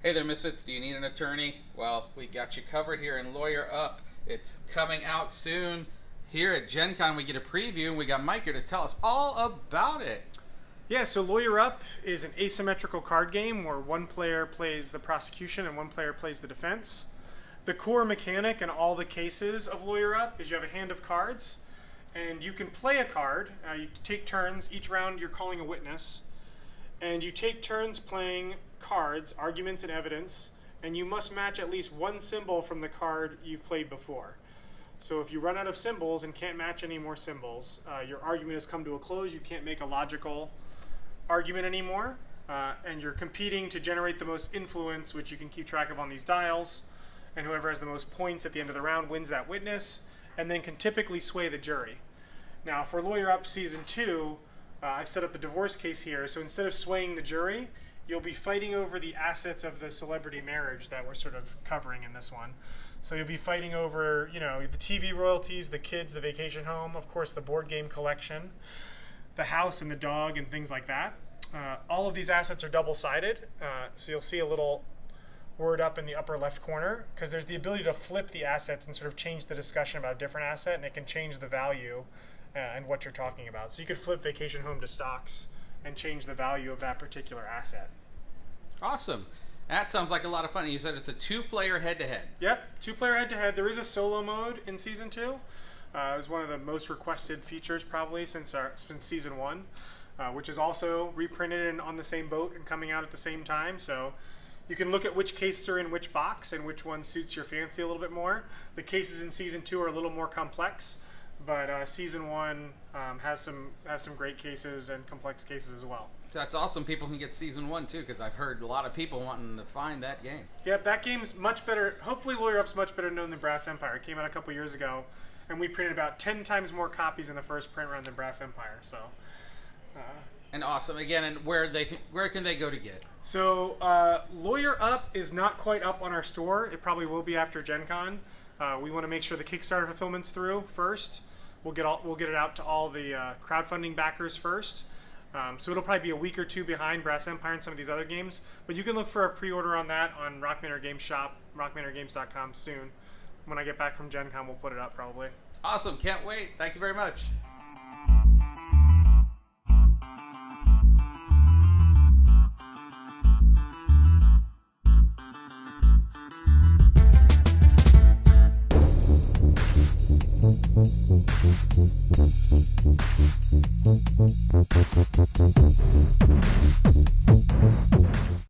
Hey there, Misfits. Do you need an attorney? Well, we got you covered here in Lawyer Up. It's coming out soon. Here at Gen Con, we get a preview, and we got Mike here to tell us all about it. Yeah, so Lawyer Up is an asymmetrical card game where one player plays the prosecution and one player plays the defense. The core mechanic in all the cases of Lawyer Up is you have a hand of cards, and you can play a card. You take turns. Each round you're calling a witness, and you take turns playing cards, arguments and evidence, and you must match at least one symbol from the card you've played before. So if you run out of symbols and can't match any more symbols, your argument has come to a close. You can't make a logical argument anymore, and you're competing to generate the most influence, which you can keep track of on these dials, and whoever has the most points at the end of the round wins that witness, and then can typically sway the jury. Now for Lawyer Up Season 2, I've set up the divorce case here, so instead of swaying the jury, you'll be fighting over the assets of the celebrity marriage that we're sort of covering in this one. So you'll be fighting over, the TV royalties, the kids, the vacation home, of course the board game collection, the house and the dog and things like that. All of these assets are double-sided, so you'll see a little word up in the upper left corner, because there's the ability to flip the assets and sort of change the discussion about a different asset, and it can change the value and what you're talking about. So you could flip vacation home to stocks and change the value of that particular asset. Awesome. That sounds like a lot of fun. You said it's a two-player head-to-head. Yep, two-player head-to-head. There is a solo mode in Season 2. It was one of the most requested features probably since Season 1, which is also reprinted and on the same boat and coming out at the same time. So you can look at which cases are in which box and which one suits your fancy a little bit more. The cases in Season 2 are a little more complex, but Season 1 has some great cases and complex cases as well. So that's awesome. People can get Season 1 too, because I've heard a lot of people wanting to find that game. Yep, that game's much better. Hopefully Lawyer Up's much better known than Brass Empire. It came out a couple years ago, and we printed about 10 times more copies in the first print run than Brass Empire. So, and awesome. Again, and where can they go to get it? So Lawyer Up is not quite up on our store. It probably will be after Gen Con. We want to make sure the Kickstarter fulfillment's through first. We'll get it out to all the crowdfunding backers first. So it'll probably be a week or two behind Brass Empire and some of these other games. But you can look for a pre-order on that on Rock Manor Games Shop, rockmanorgames.com soon. When I get back from Gen Con, we'll put it up probably. Awesome. Can't wait. Thank you very much.